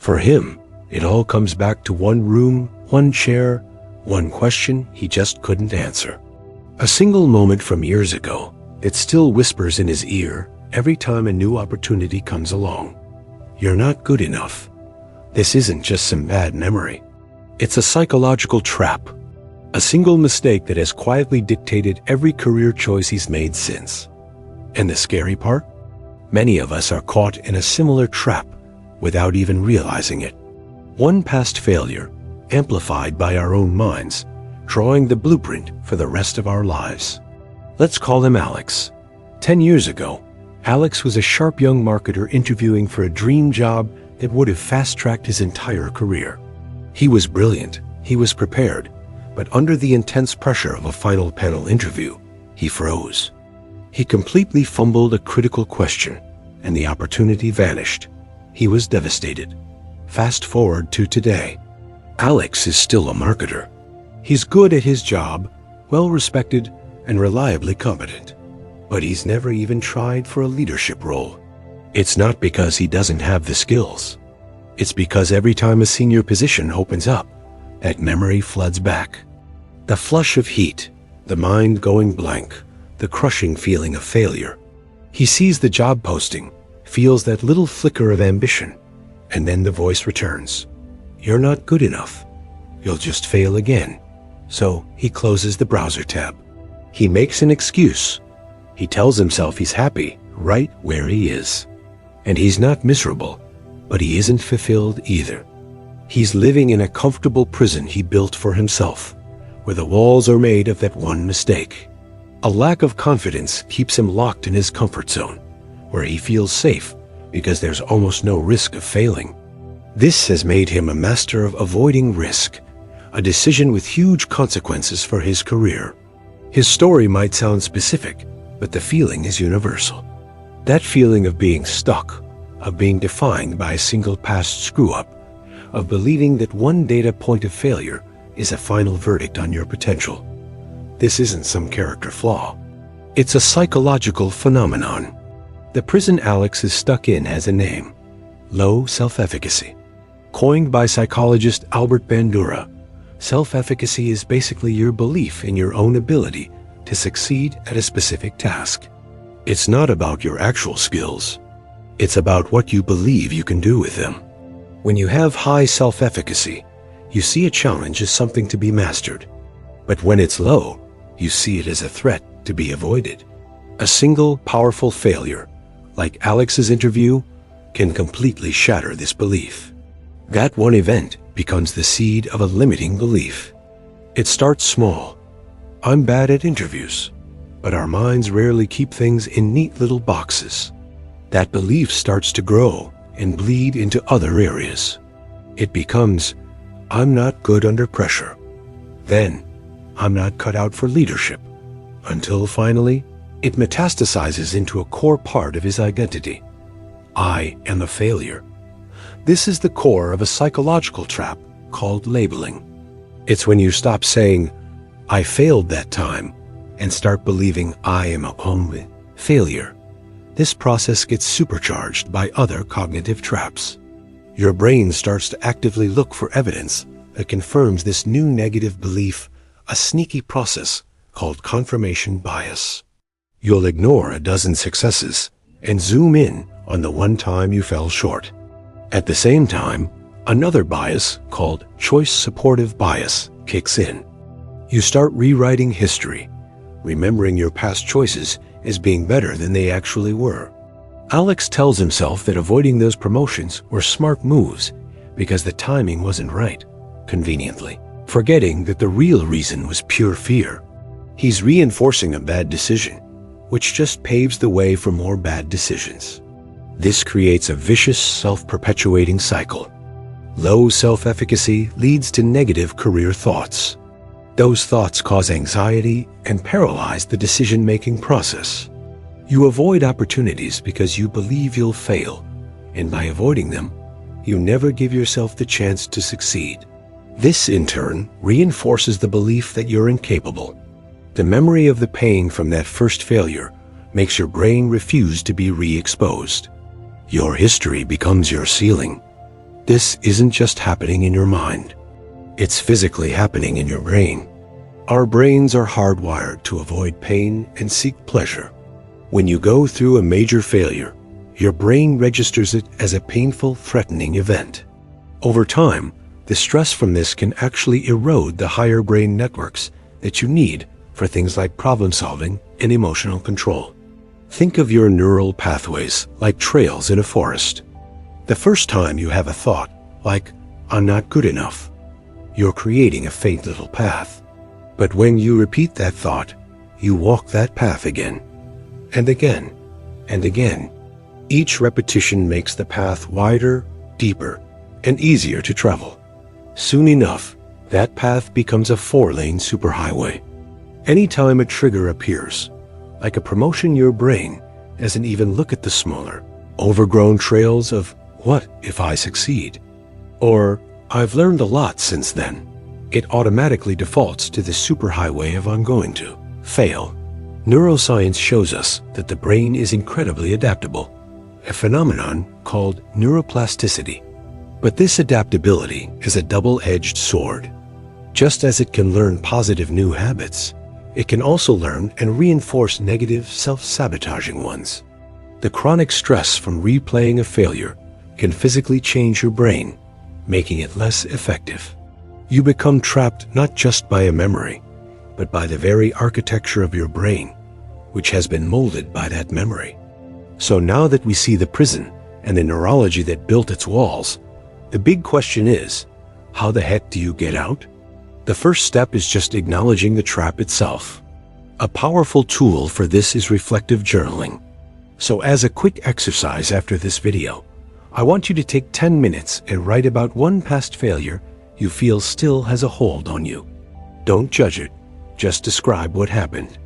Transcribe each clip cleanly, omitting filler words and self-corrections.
For him, it all comes back to one room, one chair, one question he just couldn't answer. A single moment from years ago, it still whispers in his ear every time a new opportunity comes along. You're not good enough. This isn't just some bad memory. It's a psychological trap. A single mistake that has quietly dictated every career choice he's made since. And the scary part? Many of us are caught in a similar trap without even realizing it. One past failure, amplified by our own minds, drawing the blueprint for the rest of our lives. Let's call him Alex. 10 years ago, Alex was a sharp young marketer interviewing for a dream job that would have fast-tracked his entire career. He was brilliant, he was prepared, but under the intense pressure of a final panel interview, he froze. He completely fumbled a critical question, and the opportunity vanished. He was devastated. Fast forward to today. Alex is still a marketer. He's good at his job, well-respected, and reliably competent. But he's never even tried for a leadership role. It's not because he doesn't have the skills. It's because every time a senior position opens up, that memory floods back. The flush of heat, the mind going blank, the crushing feeling of failure. He sees the job posting, feels that little flicker of ambition, and then the voice returns. You're not good enough. You'll just fail again. So he closes the browser tab. He makes an excuse. He tells himself he's happy right where he is. And he's not miserable, but he isn't fulfilled either. He's living in a comfortable prison he built for himself, where the walls are made of that one mistake. A lack of confidence keeps him locked in his comfort zone, where he feels safe because there's almost no risk of failing. This has made him a master of avoiding risk, a decision with huge consequences for his career. His story might sound specific, but the feeling is universal. That feeling of being stuck, of being defined by a single past screw-up, of believing that one data point of failure is a final verdict on your potential. This isn't some character flaw. It's a psychological phenomenon. The prison Alex is stuck in has a name: Low Self-Efficacy. Coined by psychologist Albert Bandura, self-efficacy is basically your belief in your own ability to succeed at a specific task. It's not about your actual skills. It's about what you believe you can do with them. When you have high self-efficacy, you see a challenge as something to be mastered. But when it's low, you see it as a threat to be avoided. A single powerful failure, like Alex's interview, can completely shatter this belief. That one event becomes the seed of a limiting belief. It starts small. I'm bad at interviews, but our minds rarely keep things in neat little boxes. That belief starts to grow and bleed into other areas. It becomes, I'm not good under pressure. Then, I'm not cut out for leadership. Until finally, it metastasizes into a core part of his identity. I am a failure. This is the core of a psychological trap called labeling. It's when you stop saying, I failed that time, and start believing I am a failure. This process gets supercharged by other cognitive traps. Your brain starts to actively look for evidence that confirms this new negative belief, a sneaky process called confirmation bias. You'll ignore a dozen successes and zoom in on the one time you fell short. At the same time, another bias called choice supportive bias kicks in. You start rewriting history, remembering your past choices as being better than they actually were. Alex tells himself that avoiding those promotions were smart moves because the timing wasn't right, conveniently, forgetting that the real reason was pure fear. He's reinforcing a bad decision, which just paves the way for more bad decisions. This creates a vicious, self-perpetuating cycle. Low self-efficacy leads to negative career thoughts. Those thoughts cause anxiety and paralyze the decision-making process. You avoid opportunities because you believe you'll fail, and by avoiding them, you never give yourself the chance to succeed. This, in turn, reinforces the belief that you're incapable. The memory of the pain from that first failure makes your brain refuse to be re-exposed. Your history becomes your ceiling. This isn't just happening in your mind. It's physically happening in your brain. Our brains are hardwired to avoid pain and seek pleasure. When you go through a major failure, your brain registers it as a painful, threatening event. Over time, the stress from this can actually erode the higher brain networks that you need for things like problem solving and emotional control. Think of your neural pathways like trails in a forest. The first time you have a thought, like, "I'm not good enough," you're creating a faint little path. But when you repeat that thought, you walk that path again, and again, and again. Each repetition makes the path wider, deeper, and easier to travel. Soon enough, that path becomes a 4-lane superhighway. Anytime a trigger appears, like a promotion, your brain doesn't even look at the smaller, overgrown trails of "what if I succeed?" or "I've learned a lot since then." It automatically defaults to the superhighway of "I'm going to fail." Neuroscience shows us that the brain is incredibly adaptable, a phenomenon called neuroplasticity. But this adaptability is a double-edged sword. Just as it can learn positive new habits, it can also learn and reinforce negative, self-sabotaging ones. The chronic stress from replaying a failure can physically change your brain, making it less effective. You become trapped not just by a memory, but by the very architecture of your brain, which has been molded by that memory. So now that we see the prison and the neurology that built its walls, the big question is, how the heck do you get out? The first step is just acknowledging the trap itself. A powerful tool for this is reflective journaling. So as a quick exercise after this video, I want you to take 10 minutes and write about one past failure you feel still has a hold on you. Don't judge it, just describe what happened.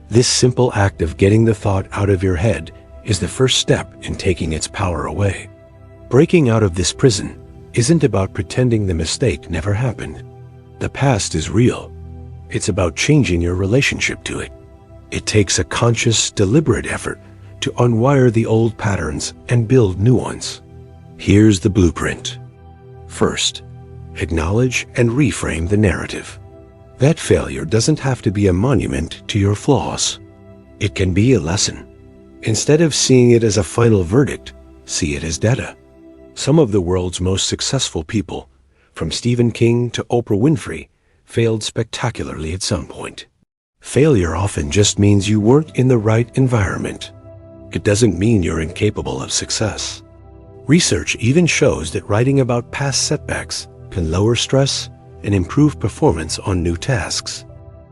This simple act of getting the thought out of your head is the first step in taking its power away. Breaking out of this prison isn't about pretending the mistake never happened. The past is real. It's about changing your relationship to it. It takes a conscious, deliberate effort to unwire the old patterns and build new ones. Here's the blueprint. First, acknowledge and reframe the narrative. That failure doesn't have to be a monument to your flaws. It can be a lesson. Instead of seeing it as a final verdict, see it as data. Some of the world's most successful people, from Stephen King to Oprah Winfrey, failed spectacularly at some point. Failure often just means you weren't in the right environment. It doesn't mean you're incapable of success. Research even shows that writing about past setbacks can lower stress and improve performance on new tasks.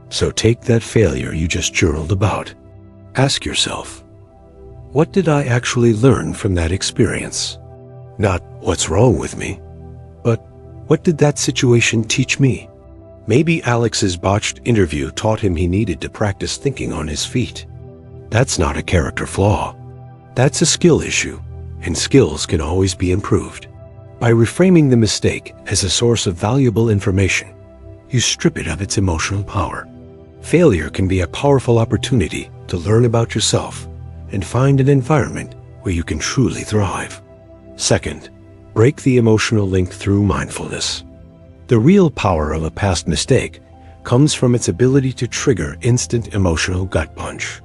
So take that failure you just journaled about. Ask yourself, what did I actually learn from that experience? Not what's wrong with me, but what did that situation teach me? Maybe Alex's botched interview taught him he needed to practice thinking on his feet. That's not a character flaw. That's a skill issue, and skills can always be improved. By reframing the mistake as a source of valuable information, you strip it of its emotional power. Failure can be a powerful opportunity to learn about yourself and find an environment where you can truly thrive. Second, break the emotional link through mindfulness. The real power of a past mistake comes from its ability to trigger instant emotional gut punch.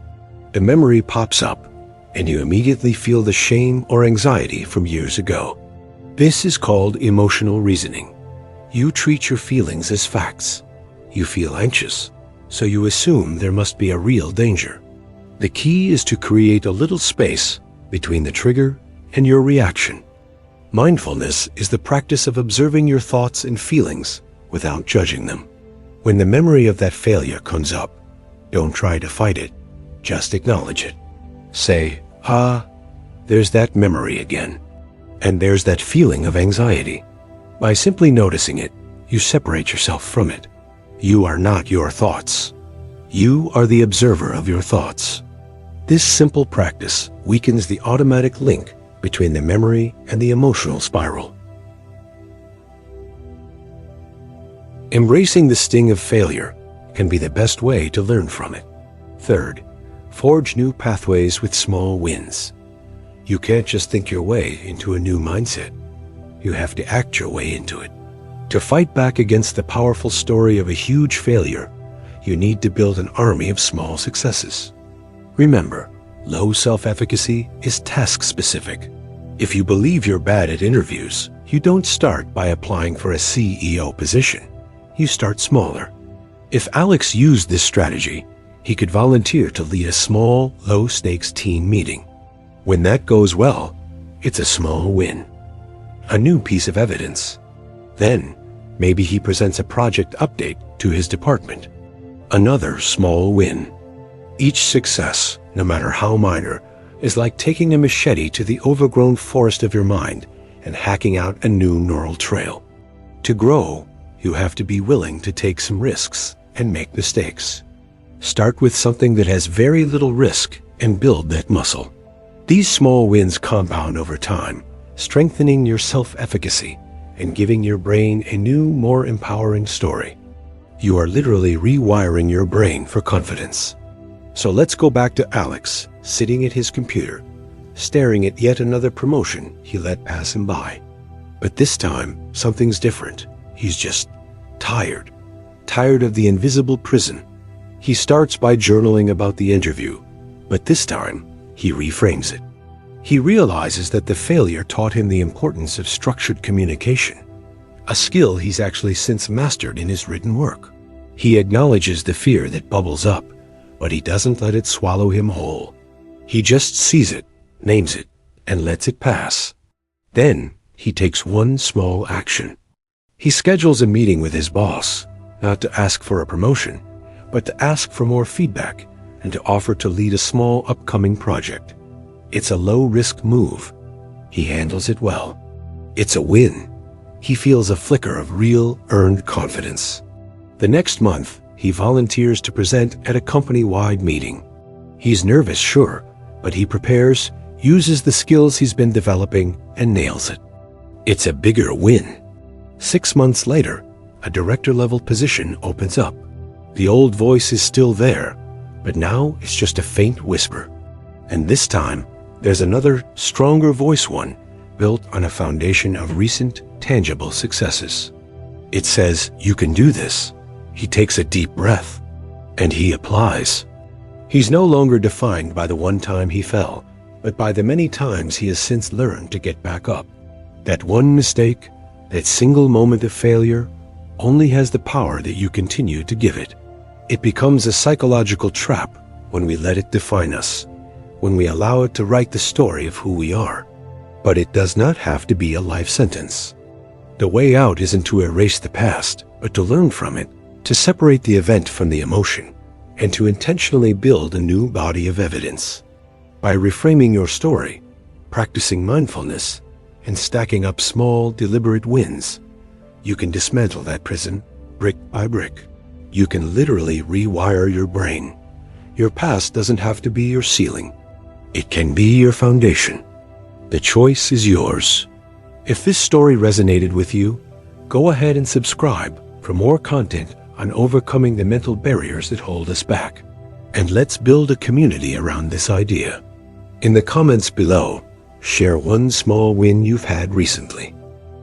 The memory pops up, and you immediately feel the shame or anxiety from years ago. This is called emotional reasoning. You treat your feelings as facts. You feel anxious, so you assume there must be a real danger. The key is to create a little space between the trigger and your reaction. Mindfulness is the practice of observing your thoughts and feelings without judging them. When the memory of that failure comes up, don't try to fight it, just acknowledge it. Say, there's that memory again. And there's that feeling of anxiety. By simply noticing it, you separate yourself from it. You are not your thoughts. You are the observer of your thoughts. This simple practice weakens the automatic link between the memory and the emotional spiral. Embracing the sting of failure can be the best way to learn from it. Third, forge new pathways with small wins. You can't just think your way into a new mindset. you have to act your way into it. To fight back against the powerful story of a huge failure, you need to build an army of small successes. Remember, low self-efficacy is task-specific. If you believe you're bad at interviews, you don't start by applying for a CEO position. You start smaller. If Alex used this strategy, he could volunteer to lead a small, low-stakes team meeting. When that goes well, it's a small win. A new piece of evidence. Then, maybe he presents a project update to his department. Another small win. Each success, no matter how minor, is like taking a machete to the overgrown forest of your mind and hacking out a new neural trail. To grow, you have to be willing to take some risks and make mistakes. Start with something that has very little risk and build that muscle. These small wins compound over time, strengthening your self-efficacy and giving your brain a new, more empowering story. You are literally rewiring your brain for confidence. So let's go back to Alex, sitting at his computer, staring at yet another promotion he let pass him by. But this time, something's different. He's just tired. Tired of the invisible prison. He starts by journaling about the interview, but this time, he reframes it. He realizes that the failure taught him the importance of structured communication, a skill he's actually since mastered in his written work. He acknowledges the fear that bubbles up, but he doesn't let it swallow him whole. He just sees it, names it, and lets it pass. Then, he takes one small action. He schedules a meeting with his boss, not to ask for a promotion, but to ask for more feedback and to offer to lead a small upcoming project. It's a low-risk move. He handles it well. It's a win. He feels a flicker of real, earned confidence. The next month, he volunteers to present at a company-wide meeting. He's nervous, sure, but he prepares, uses the skills he's been developing, and nails it. It's a bigger win. 6 months later, a director-level position opens up. The old voice is still there, but now it's just a faint whisper. And this time, there's another, stronger voice one, built on a foundation of recent, tangible successes. It says, "You can do this." He takes a deep breath, and he applies. He's no longer defined by the one time he fell, but by the many times he has since learned to get back up. That one mistake, that single moment of failure, only has the power that you continue to give it. It becomes a psychological trap when we let it define us, when we allow it to write the story of who we are. But it does not have to be a life sentence. The way out isn't to erase the past, but to learn from it, to separate the event from the emotion, and to intentionally build a new body of evidence. By reframing your story, practicing mindfulness, and stacking up small, deliberate wins, you can dismantle that prison brick by brick. You can literally rewire your brain. Your past doesn't have to be your ceiling. It can be your foundation. The choice is yours. If this story resonated with you, go ahead and subscribe for more content on overcoming the mental barriers that hold us back. And let's build a community around this idea. In the comments below, share one small win you've had recently.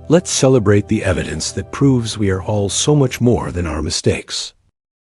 Let's celebrate the evidence that proves we are all so much more than our mistakes.